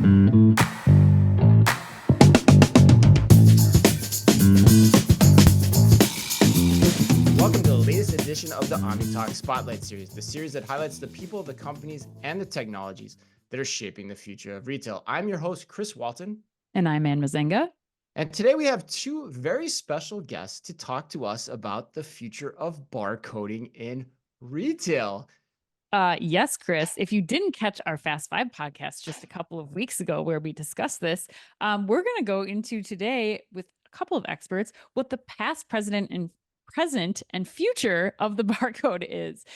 Welcome to the latest edition of the Omni Talk Spotlight Series, the series that highlights the people, the companies, and the technologies that are shaping the future of retail. I'm your host, Chris Walton. And I'm Mezzenga. And today we have two very special guests to talk to us about the future of barcoding in retail. Yes, Chris, if you didn't catch our Fast Five podcast just a couple of weeks ago where we discussed this, we're going to go into today with a couple of experts what the past, present, and future of the barcode is.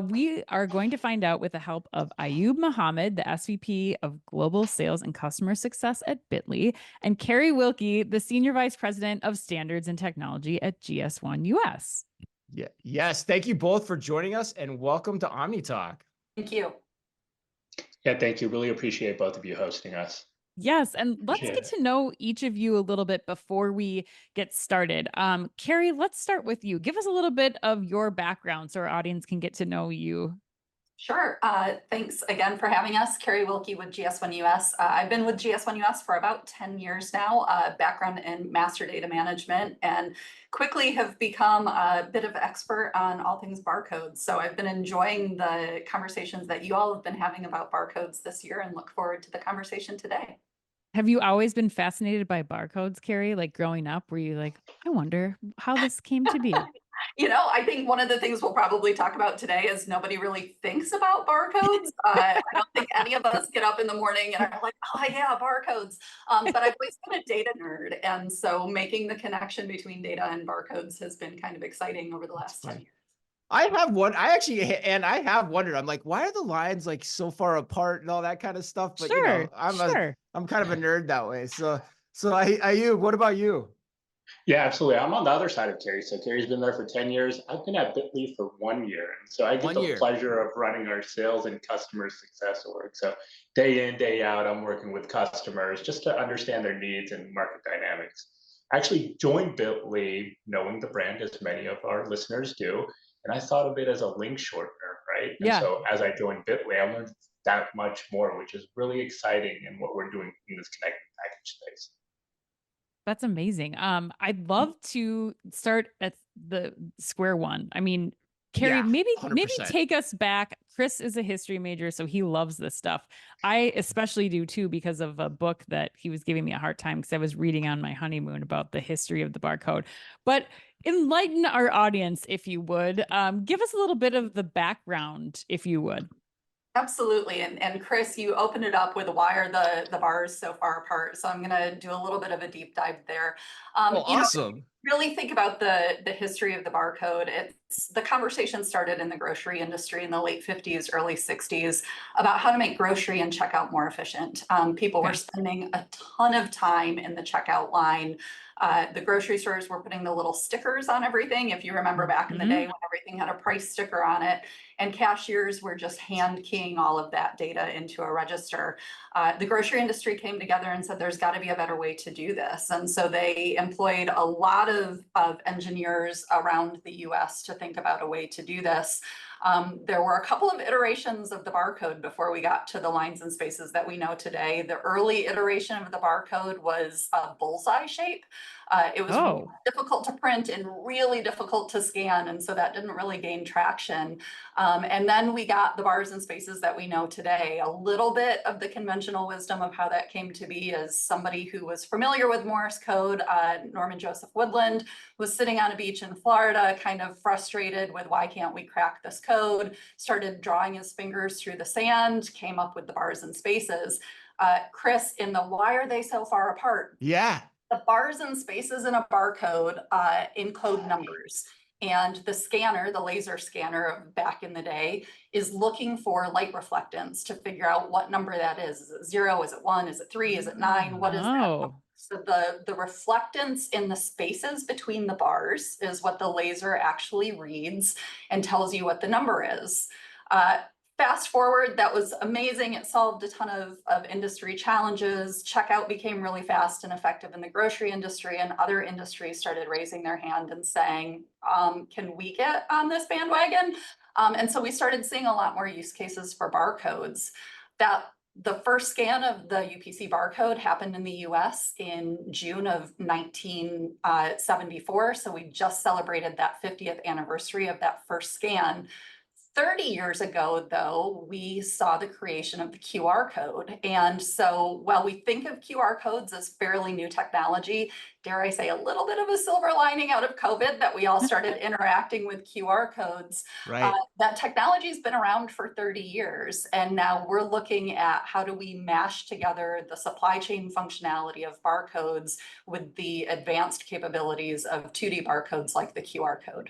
We are going to find out with the help of Ayub Mohammed, the SVP of Global Sales and Customer Success at Bitly, and Carrie Wilkie, the Senior Vice President of Standards and Technology at GS1 US. Yeah. Yes. Thank you both for joining us and welcome to Omni Talk. Thank you. Yeah, thank you. Really appreciate both of you hosting us. Yes, and let's get to know each of you a little bit before we get started. Carrie, let's start with you. Give us a little bit of your background so our audience can get to know you. Sure. Thanks again for having us. Carrie Wilkie with GS1 US. I've been with GS1 US for about 10 years now, background in master data management, and quickly have become a bit of an expert on all things barcodes. So I've been enjoying the conversations that you all have been having about barcodes this year and look forward to the conversation today. Have you always been fascinated by barcodes, Carrie? Like growing up, were you like, I wonder how this came to be? You know, I think one of the things we'll probably talk about today is nobody really thinks about barcodes. I don't think any of us get up in the morning and are like, oh yeah, barcodes. But I've always been a data nerd. And so making the connection between data and barcodes has been kind of exciting over the last 10 years. I have wondered, I'm like, why are the lines like so far apart and all that kind of stuff? But Sure, you know, I'm kind of a nerd that way. So Ayub, what about you? Yeah, absolutely. I'm on the other side of Carrie. So Carrie's been there for 10 years. I've been at Bitly for 1 year. And so I get the pleasure of running our sales and customer success org. So day in, day out, I'm working with customers just to understand their needs and market dynamics. I actually joined Bitly knowing the brand, as many of our listeners do. And I thought of it as a link shortener, right? And so as I joined Bitly, I learned that much more, which is really exciting in what we're doing in this connected package space. That's amazing. I'd love to start at the square one. I mean, Carrie, maybe take us back. Chris is a history major, so he loves this stuff. I especially do too, because of a book that he was giving me a hard time because I was reading on my honeymoon about the history of the barcode. But enlighten our audience, if you would. Give us a little bit of the background, if you would. Absolutely. And Chris, you opened it up with why are the bars so far apart? So I'm going to do a little bit of a deep dive there. Awesome. Really think about the history of the barcode. The conversation started in the grocery industry in the late 50s, early 60s about how to make grocery and checkout more efficient. People were spending a ton of time in the checkout line. The grocery stores were putting the little stickers on everything. If you remember back in the day when everything had a price sticker on it, and cashiers were just hand keying all of that data into a register. The grocery industry came together and said, there's got to be a better way to do this. And so they employed a lot of engineers around the US to think about a way to do this. There were a couple of iterations of the barcode before we got to the lines and spaces that we know today. The early iteration of the barcode was a bullseye shape. It was difficult to print and really difficult to scan, and so that didn't really gain traction. And then we got the bars and spaces that we know today. A little bit of the conventional wisdom of how that came to be is somebody who was familiar with Morse code, Norman Joseph Woodland, was sitting on a beach in Florida, kind of frustrated with why can't we crack this code, started drawing his fingers through the sand, came up with the bars and spaces. Chris, in the why are they so far apart? Yeah. The bars and spaces in a barcode encode numbers. And the scanner, the laser scanner of back in the day, is looking for light reflectance to figure out what number that is. Is it 0? Is it 1? Is it 3? Is it 9? What is that? So the reflectance in the spaces between the bars is what the laser actually reads and tells you what the number is. Fast forward, that was amazing. It solved a ton of industry challenges. Checkout became really fast and effective in the grocery industry, and other industries started raising their hand and saying, can we get on this bandwagon? And so we started seeing a lot more use cases for barcodes. That The first scan of the UPC barcode happened in the US in June of 1974. So we just celebrated that 50th anniversary of that first scan. 30 years ago, though, we saw the creation of the QR code. And so while we think of QR codes as fairly new technology, dare I say a little bit of a silver lining out of COVID that we all started interacting with QR codes, Right. that technology has been around for 30 years. And now we're looking at how do we mash together the supply chain functionality of barcodes with the advanced capabilities of 2D barcodes like the QR code.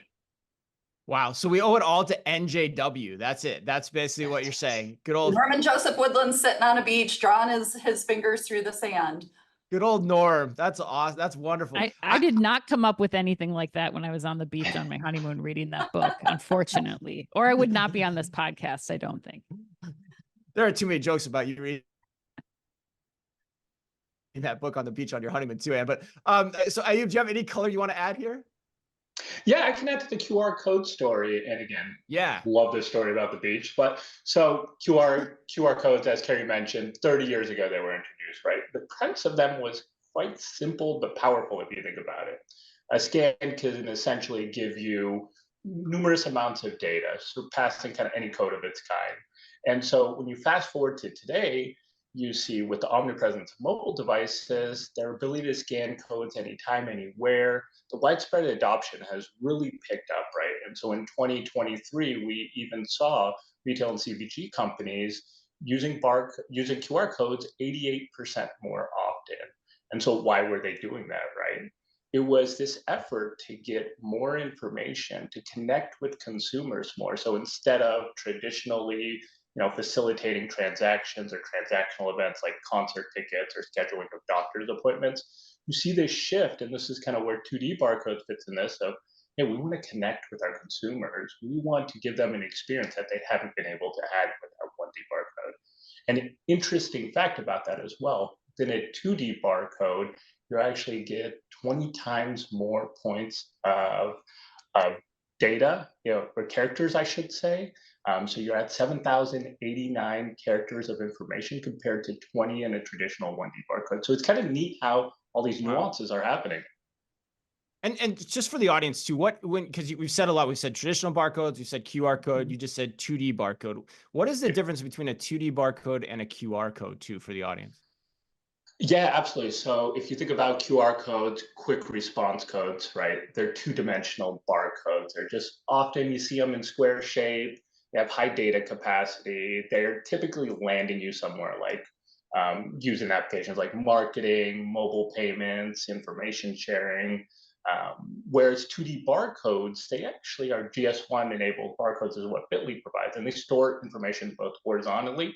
Wow. So we owe it all to NJW. That's it. That's basically what you're saying. Good old Norman Joseph Woodland sitting on a beach, drawing his fingers through the sand. Good old Norm. That's awesome. That's wonderful. I did not come up with anything like that when I was on the beach on my honeymoon reading that book, unfortunately. Or I would not be on this podcast, I don't think. There are too many jokes about you reading that book on the beach on your honeymoon too, Ann. But so Ayub, do you have any color you want to add here? Yeah, I can add to the QR code story. And again, love this story about the beach. But so QR codes, as Carrie mentioned, 30 years ago, they were introduced, right? The premise of them was quite simple, but powerful if you think about it. A scan can essentially give you numerous amounts of data, surpassing kind of any code of its kind. And so when you fast forward to today, you see with the omnipresence of mobile devices, their ability to scan codes anytime, anywhere, the widespread adoption has really picked up, right? And so in 2023, we even saw retail and CPG companies using QR codes 88% more often. And so why were they doing that, right? It was this effort to get more information, to connect with consumers more. So instead of traditionally facilitating transactions or transactional events like concert tickets or scheduling of doctor's appointments, you see this shift, and this is kind of where 2D barcode fits in this. So, hey, we want to connect with our consumers. We want to give them an experience that they haven't been able to have with our 1D barcode. And an interesting fact about that as well, than a 2D barcode, you actually get 20 times more points of data, or characters, I should say. So you're at 7,089 characters of information compared to 20 in a traditional 1D barcode. So it's kind of neat how all these nuances are happening. And just for the audience too, because we've said a lot, we've said traditional barcodes, we've said QR code, you just said 2D barcode. What is the difference between a 2D barcode and a QR code too for the audience? Yeah, absolutely. So if you think about QR codes, quick response codes, right? They're two-dimensional barcodes. They're just often you see them in square shape. They have high data capacity. They're typically landing you somewhere like using applications like marketing, mobile payments, information sharing. Whereas 2D barcodes, they actually are GS1 enabled barcodes is what Bitly provides, and they store information both horizontally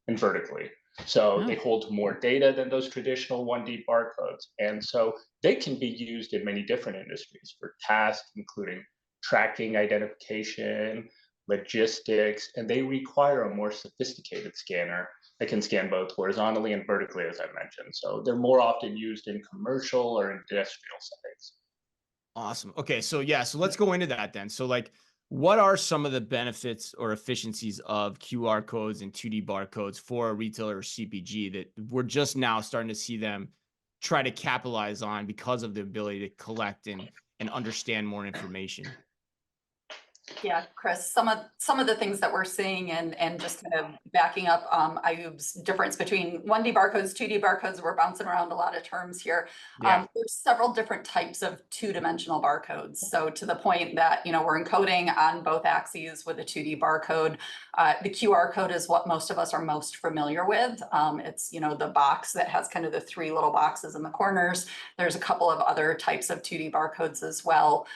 and vertically. So they hold more data than those traditional 1D barcodes. And so they can be used in many different industries for tasks, including tracking, identification, logistics, and they require a more sophisticated scanner that can scan both horizontally and vertically, as I mentioned. So they're more often used in commercial or industrial settings. Awesome. Okay. So so let's go into that then. So what are some of the benefits or efficiencies of QR codes and 2D barcodes for a retailer or CPG that we're just now starting to see them try to capitalize on because of the ability to collect and understand more information? Yeah, Chris, some of the things that we're seeing and just kind of backing up Ayub's difference between 1D barcodes, 2D barcodes, we're bouncing around a lot of terms here. There's several different types of two-dimensional barcodes. So to the point that, we're encoding on both axes with a 2D barcode. The QR code is what most of us are most familiar with. It's, the box that has kind of the three little boxes in the corners. There's a couple of other types of 2D barcodes as well.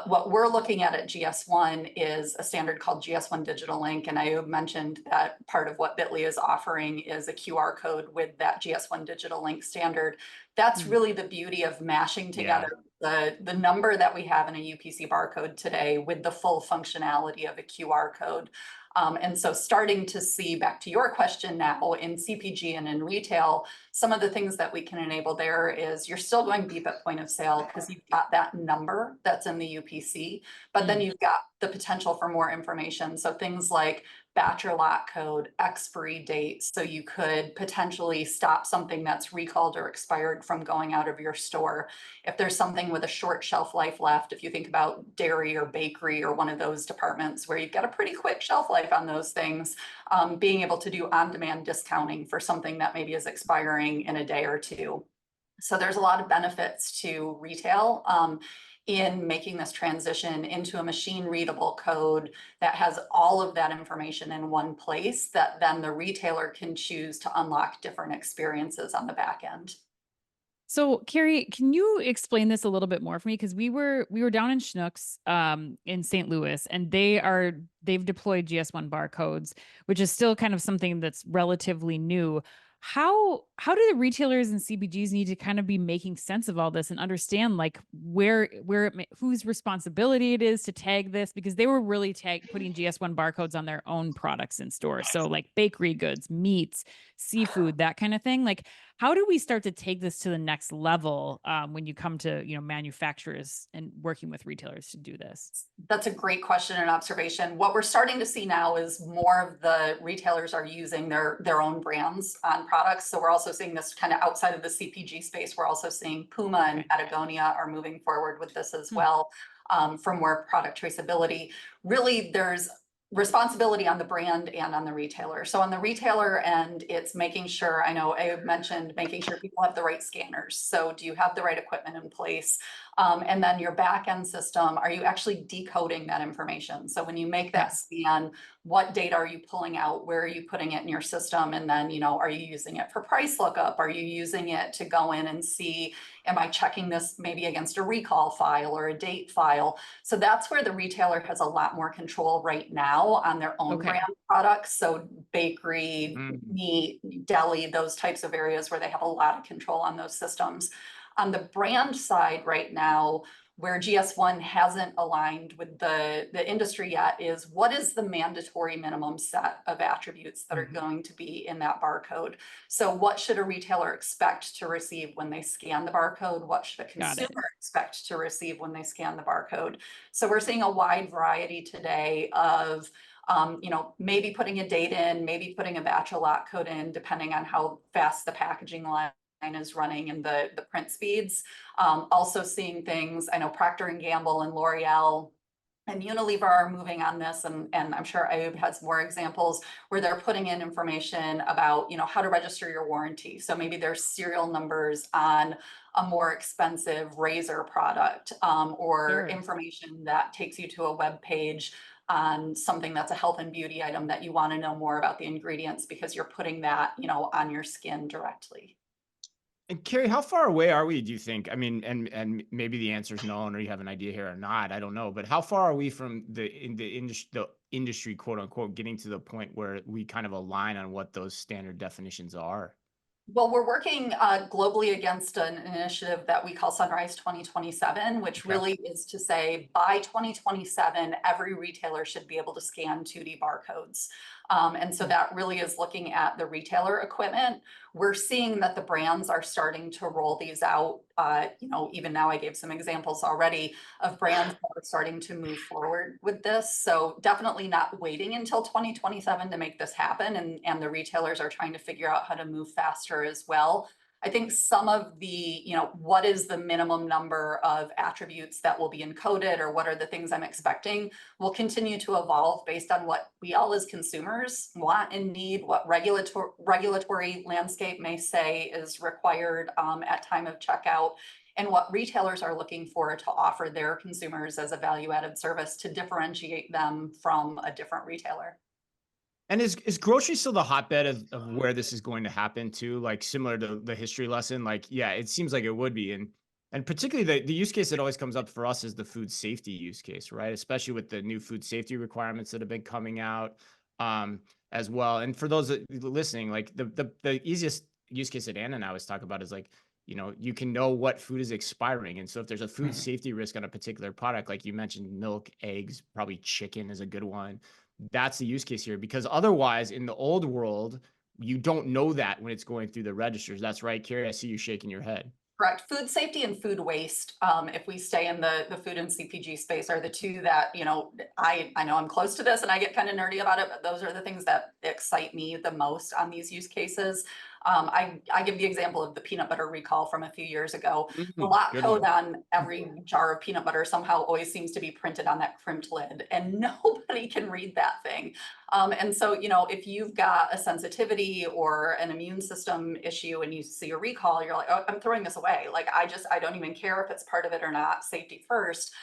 What we're looking at GS1 is a standard called GS1 Digital Link. And I mentioned that part of what Bitly is offering is a QR code with that GS1 Digital Link standard. That's really the beauty of mashing together the number that we have in a UPC barcode today with the full functionality of a QR code. And so starting to see, back to your question now, in CPG and in retail, some of the things that we can enable there is you're still going deep at point of sale because you've got that number that's in the UPC, but then you've got the potential for more information. So things like batch or lot code, expiry date, so you could potentially stop something that's recalled or expired from going out of your store. If there's something with a short shelf life left, if you think about dairy or bakery or one of those departments where you've got a pretty quick shelf life on those things, being able to do on-demand discounting for something that maybe is expiring in a day or two. So there's a lot of benefits to retail in making this transition into a machine readable code that has all of that information in one place, that then the retailer can choose to unlock different experiences on the back end. So, Carrie, can you explain this a little bit more for me? Because we were down in Schnucks in St. Louis, and they've deployed GS1 barcodes, which is still kind of something that's relatively new. How do the retailers and CPGs need to kind of be making sense of all this and understand like whose responsibility it is to tag this? Because they were really putting GS1 barcodes on their own products in stores. So like bakery goods, meats, seafood, that kind of thing. Like, how do we start to take this to the next level when you come to, manufacturers and working with retailers to do this? That's a great question and observation. What we're starting to see now is more of the retailers are using their own brands on products. So we're also seeing this kind of outside of the CPG space. We're also seeing Puma and Patagonia are moving forward with this as well, for more product traceability. Really, there's responsibility on the brand and on the retailer. So on the retailer end, it's making sure, I know Ayub mentioned making sure people have the right scanners. So do you have the right equipment in place? And then your back end system, are you actually decoding that information? So when you make that scan, what data are you pulling out? Where are you putting it in your system? And then, are you using it for price lookup? Are you using it to go in and see, am I checking this maybe against a recall file or a date file? So that's where the retailer has a lot more control right now on their own brand products. So bakery, meat, deli, those types of areas where they have a lot of control on those systems. On the brand side right now, where GS1 hasn't aligned with the industry yet, is what is the mandatory minimum set of attributes that are going to be in that barcode? So what should a retailer expect to receive when they scan the barcode? What should a consumer expect to receive when they scan the barcode? So we're seeing a wide variety today of maybe putting a date in, maybe putting a batch or lot code in, depending on how fast the packaging line is running and the print speeds. Also seeing things, I know Procter & Gamble and L'Oreal and Unilever are moving on this, and I'm sure Ayub has more examples where they're putting in information about, how to register your warranty. So maybe there's serial numbers on a more expensive razor product, or information that takes you to a web page on something that's a health and beauty item that you want to know more about the ingredients because you're putting that, on your skin directly. And Carrie, how far away are we, do you think? I mean, and maybe the answer is no, or you have an idea here or not, I don't know. But how far are we from the industry, quote unquote, getting to the point where we kind of align on what those standard definitions are? Well, we're working globally against an initiative that we call Sunrise 2027, which really is to say by 2027, every retailer should be able to scan 2D barcodes. And so that really is looking at the retailer equipment. We're seeing that the brands are starting to roll these out. Even now I gave some examples already of brands that are starting to move forward with this. So definitely not waiting until 2027 to make this happen. And the retailers are trying to figure out how to move faster as well. I think some of the, what is the minimum number of attributes that will be encoded, or what are the things I'm expecting, will continue to evolve based on what we all as consumers want and need, what regulatory landscape may say is required at time of checkout, and what retailers are looking for to offer their consumers as a value-added service to differentiate them from a different retailer. And is grocery still the hotbed of where this is going to happen too? Like similar to the history lesson? Like, yeah, it seems like it would be. And particularly the use case that always comes up for us is the food safety use case, right? Especially with the new food safety requirements that have been coming out as well. And for those listening, like the easiest use case that Anna and I always talk about is like, you can know what food is expiring. And so if there's a food safety risk on a particular product, like you mentioned, milk, eggs, probably chicken is a good one. That's the use case here, because otherwise in the old world, you don't know that when it's going through the registers. That's right, Carrie, I see you shaking your head. Correct. Food safety and food waste, if we stay in the food and CPG space, are the two that, I know I'm close to this and I get kind of nerdy about it, but those are the things that excite me the most on these use cases. I give the example of the peanut butter recall from a few years ago. The lot code on every jar of peanut butter somehow always seems to be printed on that crimped lid, and nobody can read that thing. And so, if you've got a sensitivity or an immune system issue and you see a recall, you're like, oh, I'm throwing this away. Like, I don't even care if it's part of it or not. Safety first.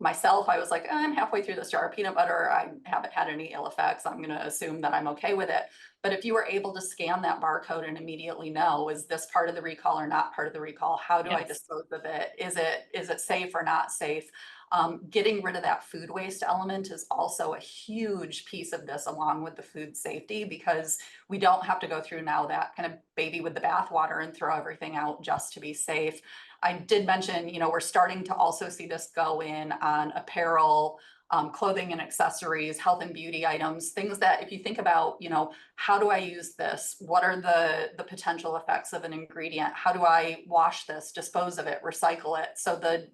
Myself, I was like, I'm halfway through this jar of peanut butter. I haven't had any ill effects. I'm going to assume that I'm okay with it. But if you were able to scan that barcode and immediately know, is this part of the recall or not part of the recall? How do I dispose of it? Is it safe or not safe? Getting rid of that food waste element is also a huge piece of this, along with the food safety, because we don't have to go through now that kind of baby with the bathwater and throw everything out just to be safe. I did mention, we're starting to also see this go in on apparel, clothing and accessories, health and beauty items, things that if you think about, how do I use this? What are the potential effects of an ingredient? How do I wash this, dispose of it, recycle it? So the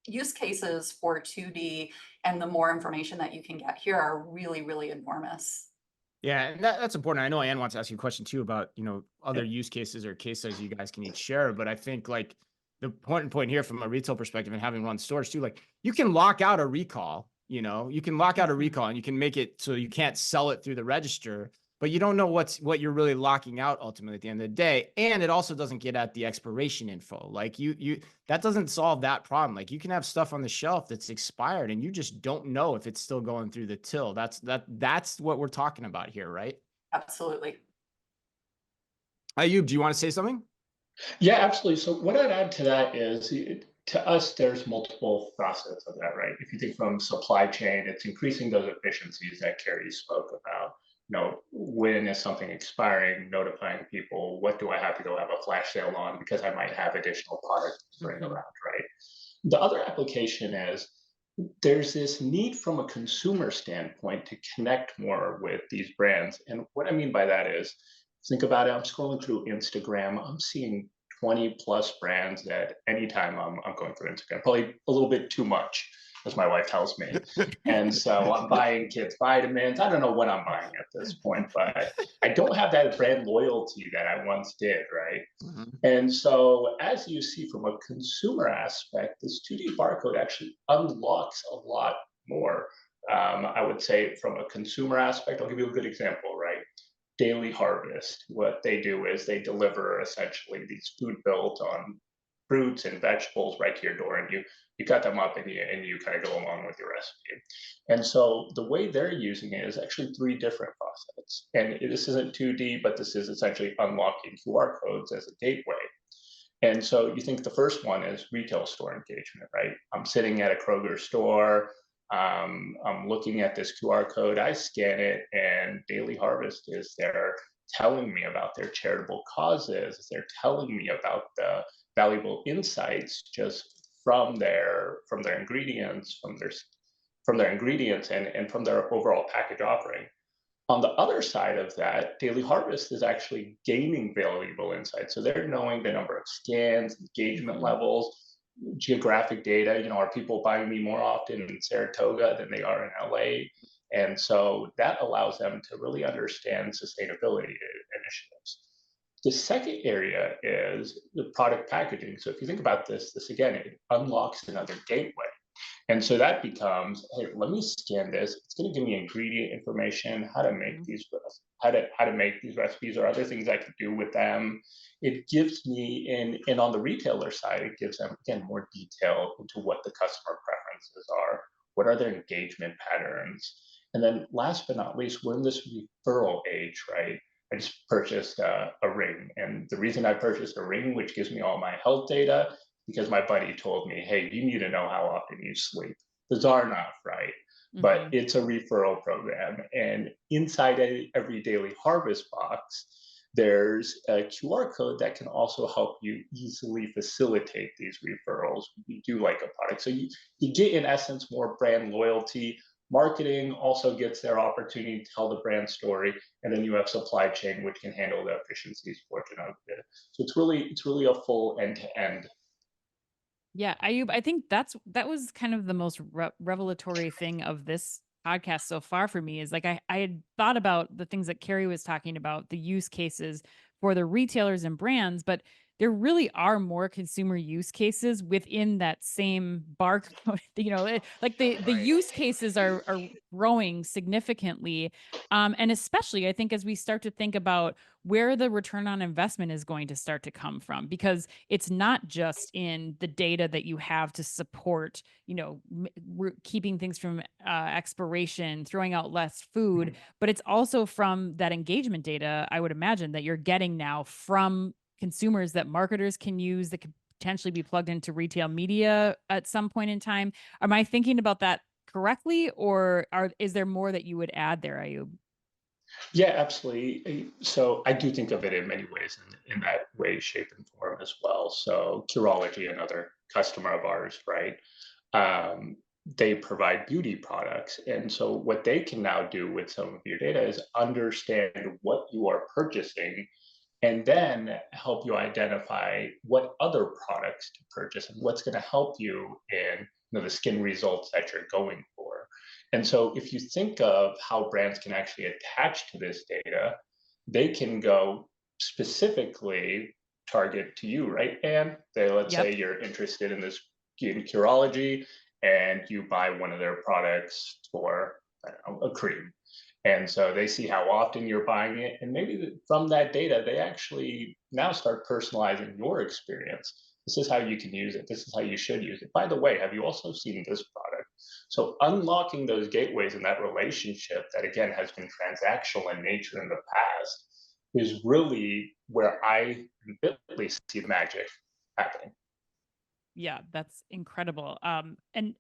use cases for 2D and the more information that you can get here are really, really enormous. Yeah, and that's important. I know Ann wants to ask you a question too about, other use cases or case studies you guys can each share, but I think like the point here from a retail perspective and having run stores too, like you can lock out a recall, you can lock out a recall and you can make it so you can't sell it through the register, but you don't know what you're really locking out ultimately at the end of the day. And it also doesn't get at the expiration info. Like that doesn't solve that problem. Like you can have stuff on the shelf that's expired and you just don't know if it's still going through the till. That's what we're talking about here, right? Absolutely. Ayub, do you want to say something? Yeah, absolutely. So what I'd add to that is, to us, there's multiple facets of that, right? If you think from supply chain, it's increasing those efficiencies that Carrie spoke about. When is something expiring, notifying people, what do I have to go have a flash sale on because I might have additional products to bring around, right? The other application is there's this need from a consumer standpoint to connect more with these brands. And what I mean by that is, think about it, I'm scrolling through Instagram, I'm seeing 20 plus brands at any time I'm going through Instagram, probably a little bit too much, as my wife tells me. And so I'm buying kids vitamins. I don't know what I'm buying at this point, but I don't have that brand loyalty that I once did, right? And so as you see from a consumer aspect, this 2D barcode actually unlocks a lot more. I would say from a consumer aspect, I'll give you a good example, right? Daily Harvest. What they do is they deliver essentially these food built on fruits and vegetables right to your door, and you cut them up and you kind of go along with your recipe. And so the way they're using it is actually 3 different processes. And this isn't 2D, but this is essentially unlocking QR codes as a gateway. And so you think the first one is retail store engagement, right? I'm sitting at a Kroger store. I'm looking at this QR code, I scan it, and Daily Harvest is there telling me about their charitable causes. They're telling me about the valuable insights just from their ingredients, from their ingredients and from their overall package offering. On the other side of that, Daily Harvest is actually gaining valuable insights. So they're knowing the number of scans, engagement levels, geographic data. Are people buying me more often in Saratoga than they are in LA? And so that allows them to really understand sustainability initiatives. The second area is the product packaging. So if you think about this again, it unlocks another gateway. And so that becomes, hey, let me scan this. It's going to give me ingredient information, how to make these recipes, or other things I could do with them. It gives me, and on the retailer side, it gives them again more detail into what the customer preferences are, what are their engagement patterns, and then last but not least, we're in this referral age, right? I just purchased a ring, and the reason I purchased a ring, which gives me all my health data, because my buddy told me, hey, you need to know how often you sleep. Bizarre enough, right? But it's a referral program. And inside every Daily Harvest box, there's a QR code that can also help you easily facilitate these referrals. You do like a product. So you get, in essence, more brand loyalty, Marketing also gets their opportunity to tell the brand story, and then you have supply chain, which can handle the efficiencies portion of it. So it's really a full end to end. Yeah, Ayub, I think that was kind of the most revelatory thing of this podcast so far for me is like I had thought about the things that Carrie was talking about, the use cases for the retailers and brands, but there really are more consumer use cases within that same barcode. Like the Right. use cases are growing significantly, and especially I think as we start to think about where the return on investment is going to start to come from, because it's not just in the data that you have to support, keeping things from expiration, throwing out less food, but it's also from that engagement data, I would imagine, that you're getting now from consumers that marketers can use that could potentially be plugged into retail media at some point in time. Am I thinking about that correctly, or is there more that you would add there, Ayub? Yeah, absolutely. So I do think of it in many ways in that way, shape, and form as well. So Curology, another customer of ours, right? They provide beauty products. And so what they can now do with some of your data is understand what you are purchasing and then help you identify what other products to purchase and what's going to help you in the skin results that you're going for. And so if you think of how brands can actually attach to this data, they can go specifically target to you, right? And let's Yep. say you're interested in this in Curology and you buy one of their products for, I don't know, a cream. And so they see how often you're buying it. And maybe from that data, they actually now start personalizing your experience. This is how you can use it. This is how you should use it. By the way, have you also seen this product? So unlocking those gateways in that relationship that, again, has been transactional in nature in the past is really where I really see the magic happening. Yeah, that's incredible. And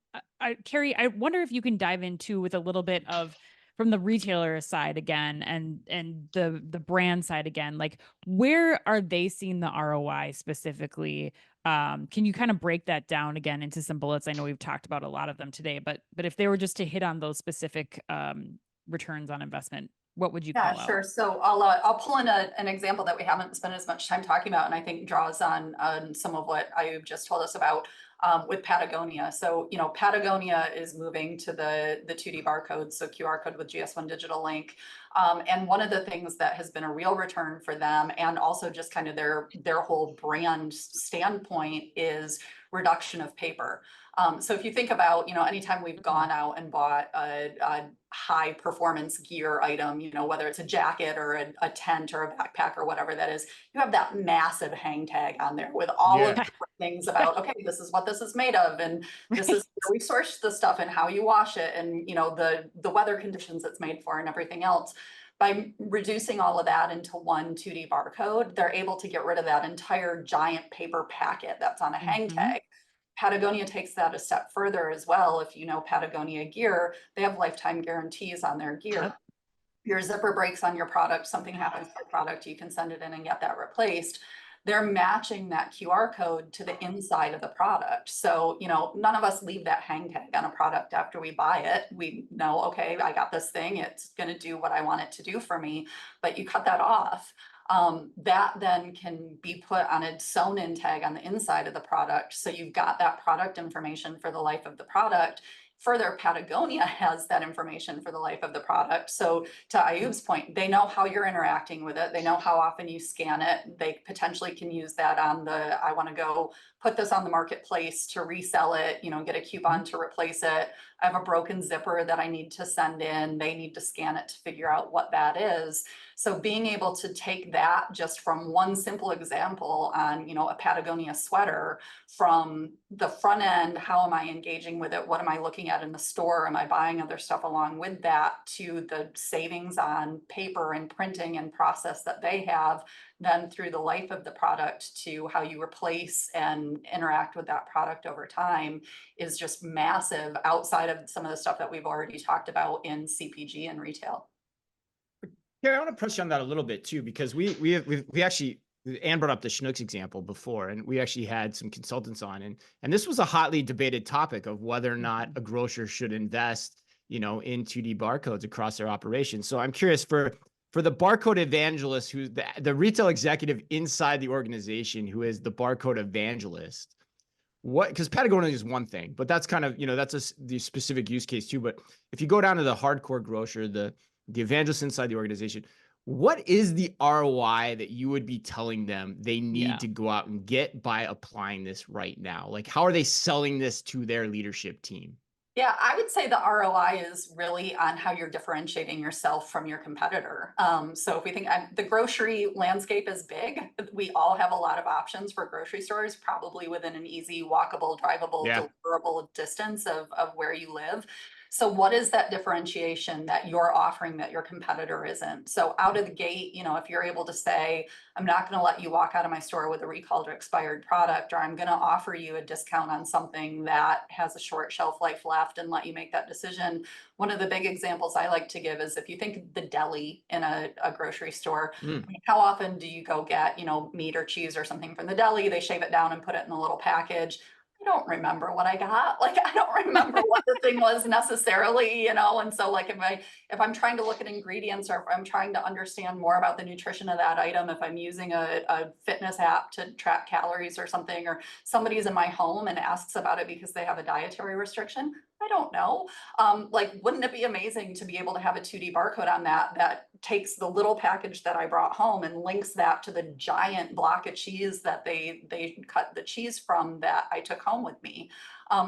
Carrie, I wonder if you can dive into with a little bit of from the retailer side again, and the brand side again. Like, where are they seeing the ROI specifically? Can you kind of break that down again into some bullets? I know we've talked about a lot of them today, but if they were just to hit on those specific returns on investment, what would you call out? Sure. So I'll pull in an example that we haven't spent as much time talking about, and I think draws on some of what Ayub just told us about with Patagonia. So Patagonia is moving to the 2D barcodes, so QR code with GS1 digital link. And one of the things that has been a real return for them, and also just kind of their whole brand standpoint, is reduction of paper. So if you think about, anytime we've gone out and bought a high performance gear item, whether it's a jacket or a tent or a backpack or whatever that is, you have that massive hang tag on there with all of the things about, okay, this is what this is made of, and this is where we source the stuff and how you wash it, and the weather conditions it's made for and everything else. By reducing all of that into one 2D barcode, they're able to get rid of that entire giant paper packet that's on a hang tag. Patagonia takes that a step further as well. If you know Patagonia gear, they have lifetime guarantees on their gear. Yep. Your zipper breaks on your product, something happens to your product, you can send it in and get that replaced. They're matching that QR code to the inside of the product. So, none of us leave that hang tag on a product after we buy it. We know, okay, I got this thing, it's going to do what I want it to do for me, but you cut that off. That then can be put on a sewn-in tag on the inside of the product. So you've got that product information for the life of the product. Further, Patagonia has that information for the life of the product. So to Ayub's point, they know how you're interacting with it. They know how often you scan it. They potentially can use that on I want to go put this on the marketplace to resell it, get a coupon to replace it. I have a broken zipper that I need to send in. They need to scan it to figure out what that is. So being able to take that just from one simple example on, a Patagonia sweater, from the front end, how am I engaging with it? What am I looking at in the store? Am I buying other stuff along with that? To the savings on paper and printing and process that they have, then through the life of the product to how you replace and interact with that product over time is just massive outside of some of the stuff that we've already talked about in CPG and retail. Yeah, I want to press you on that a little bit too, because we actually, Anne brought up the Schnucks example before, and we actually had some consultants on, and this was a hotly debated topic of whether or not a grocer should invest you know, in 2D barcodes across their operations. So I'm curious for the barcode evangelist, who's the retail executive inside the organization, who is the barcode evangelist, what, because Patagonia is one thing, but that's kind of, you know, that's the specific use case too. But if you go down to the hardcore grocer, the evangelist inside the organization, what is the ROI that you would be telling them they need to go out and get by applying this right now? Like, how are they selling this to their leadership team? Yeah, I would say the ROI is really on how you're differentiating yourself from your competitor. So if we think the grocery landscape is big, we all have a lot of options for grocery stores, probably within an easy, walkable, drivable, deliverable distance of where you live. So what is that differentiation that you're offering that your competitor isn't? So out of the gate, you know, if you're able to say, I'm not going to let you walk out of my store with a recalled or expired product, or I'm going to offer you a discount on something that has a short shelf life left and let you make that decision. One of the big examples I like to give is if you think of the deli in a grocery store, I mean, how often do you go get, you know, meat or cheese or something from the deli? They shave it down and put it in a little package. I don't remember what I got. Like, I don't remember what the thing was necessarily, you know? And so like, if I'm trying to look at ingredients, or if I'm trying to understand more about the nutrition of that item, if I'm using a fitness app to track calories or something, or somebody's in my home and asks about it because they have a dietary restriction, I don't know. Like, wouldn't it be amazing to be able to have a 2D barcode on that takes the little package that I brought home and links that to the giant block of cheese that they cut the cheese from that I took home with me.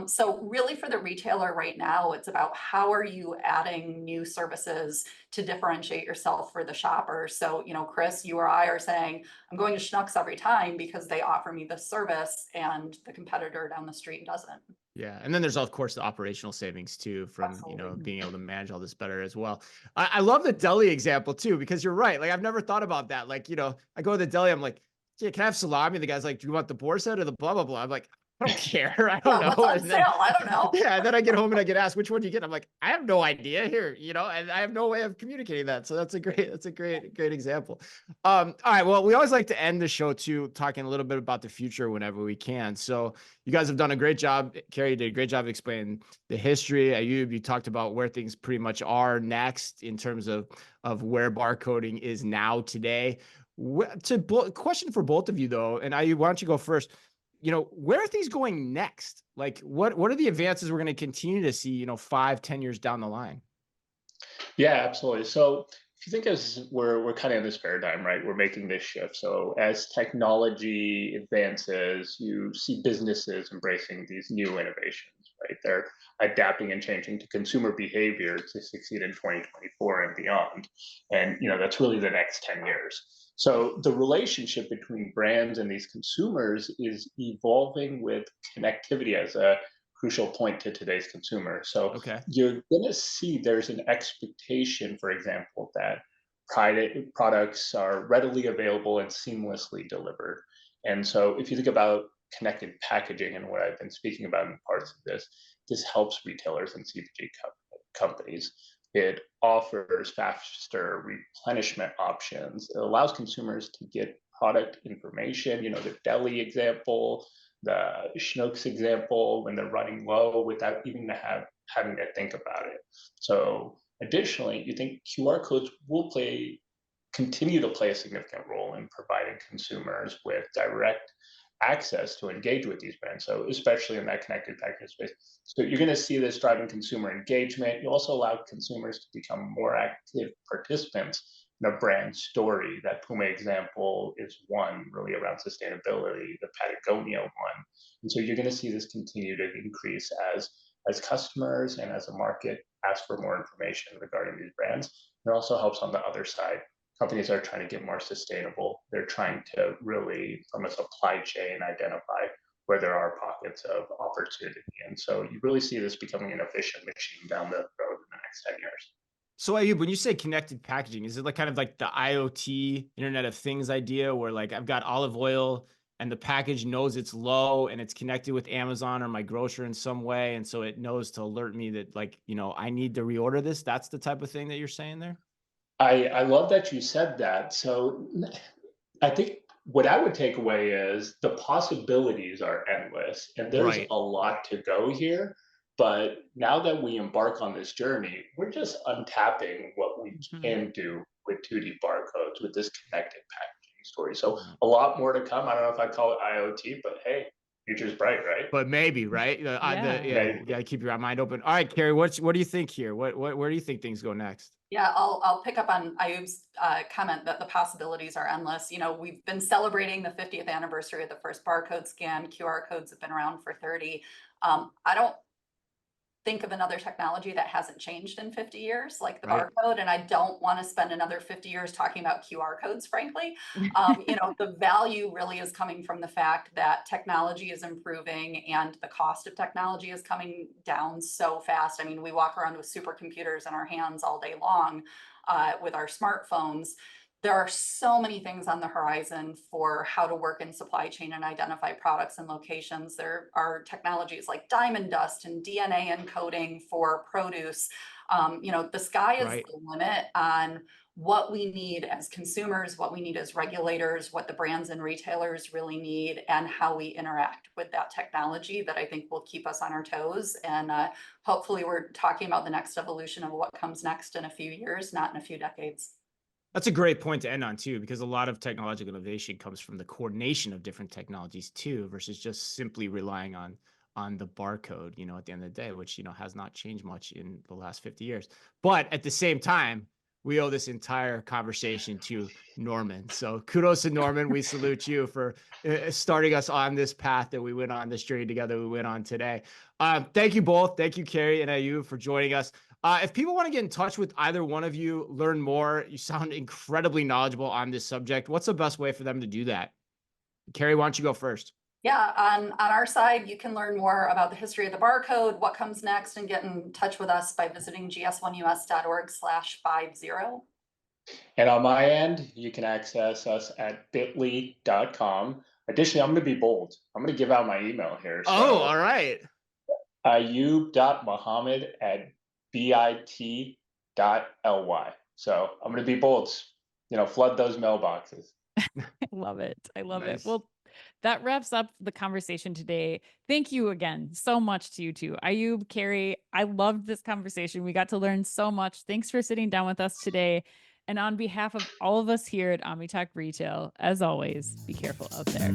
So really for the retailer right now, it's about how are you adding new services to differentiate yourself for the shopper. So, you know, Chris, you or I are saying, I'm going to Schnucks every time because they offer me this service and the competitor down the street doesn't. Yeah. And then there's, of course, the operational savings too from, you know, being able to manage all this better as well. I love the deli example too, because you're right. Like, I've never thought about that. Like, you know, I go to the deli, I'm like, yeah, can I have salami? The guy's like, do you want the boar set or the blah, blah, blah? I'm like, I don't care. I don't know. What's on sale? I don't know. Yeah. And then I get home and I get asked, which one do you get? I'm like, I have no idea here, you know, and I have no way of communicating that. So that's a great example. All right. Well, we always like to end the show too, talking a little bit about the future whenever we can. So you guys have done a great job. Carrie did a great job explaining the history. Ayub, you talked about where things pretty much are next in terms of where barcoding is now today. Question for both of you though, and Ayub, why don't you go first? You know, where are things going next? Like, what are the advances we're going to continue to see, you know, 5-10 years down the line? Yeah, absolutely. So if you think as we're kind of in this paradigm, right? We're making this shift. So as technology advances, you see businesses embracing these new innovations, right? They're adapting and changing to consumer behavior to succeed in 2024 and beyond. And, you know, that's really the next 10 years. So the relationship between brands and these consumers is evolving with connectivity as a crucial point to today's consumer. So you're going to see there's an expectation, for example, that private products are readily available and seamlessly delivered. And so if you think about connected packaging and what I've been speaking about in parts of this helps retailers and CPG companies. It offers faster replenishment options. It allows consumers to get product information, you know, the deli example, the Schnucks example, when they're running low without even having to think about it. So additionally, you think QR codes will continue to play a significant role in providing consumers with direct access to engage with these brands. So especially in that connected packaging space. So you're going to see this driving consumer engagement. You also allow consumers to become more active participants in a brand story. That Puma example is one really around sustainability, the Patagonia one. And so you're going to see this continue to increase as customers and as a market ask for more information regarding these brands. It also helps on the other side. Companies are trying to get more sustainable. They're trying to really, from a supply chain, identify where there are pockets of opportunity. And so you really see this becoming an efficient machine down the road in the next 10 years. So Ayub, when you say connected packaging, is it like kind of like the IoT Internet of Things idea where like I've got olive oil and the package knows it's low and it's connected with Amazon or my grocer in some way. And so it knows to alert me that like, you know, I need to reorder this. That's the type of thing that you're saying there? I love that you said that. So I think what I would take away is the possibilities are endless and there's a lot to go here. But now that we embark on this journey, we're just untapping what we can do with 2D barcodes with this connected packaging story. So a lot more to come. I don't know if I call it IoT, but hey, future's bright, right? But maybe, right? You gotta keep your mind open. All right, Carrie, what do you think here? Where do you think things go next? Yeah, I'll pick up on Ayub's comment that the possibilities are endless. You know, we've been celebrating the 50th anniversary of the first barcode scan. QR codes have been around for 30. I don't think of another technology that hasn't changed in 50 years, like the barcode. And I don't want to spend another 50 years talking about QR codes, frankly. You know, the value really is coming from the fact that technology is improving and the cost of technology is coming down so fast. I mean, we walk around with supercomputers in our hands all day long with our smartphones. There are so many things on the horizon for how to work in supply chain and identify products and locations. There are technologies like diamond dust and DNA encoding for produce. You know, the sky is the limit on what we need as consumers, what we need as regulators, what the brands and retailers really need, and how we interact with that technology that I think will keep us on our toes. And hopefully we're talking about the next evolution of what comes next in a few years, not in a few decades. That's a great point to end on too, because a lot of technological innovation comes from the coordination of different technologies too, versus just simply relying on the barcode, you know, at the end of the day, which, you know, has not changed much in the last 50 years. But at the same time, we owe this entire conversation to Norman. So kudos to Norman. We salute you for starting us on this path that we went on, this journey together we went on today. Thank you both. Thank you, Carrie and Ayub, for joining us. If people want to get in touch with either one of you, learn more, you sound incredibly knowledgeable on this subject. What's the best way for them to do that? Carrie, why don't you go first? Yeah, on our side, you can learn more about the history of the barcode, what comes next, and get in touch with us by visiting gs1us.org/50. And on my end, you can access us at bit.ly.com. Additionally, I'm going to be bold. I'm going to give out my email here. So, all right. Ayub.Mohammed@bit.ly. So I'm going to be bold. You know, flood those mailboxes. I love it. I love it. Well, that wraps up the conversation today. Thank you again so much to you two. Ayub, Carrie, I loved this conversation. We got to learn so much. Thanks for sitting down with us today. And on behalf of all of us here at OmniTalk Retail, as always, be careful out there.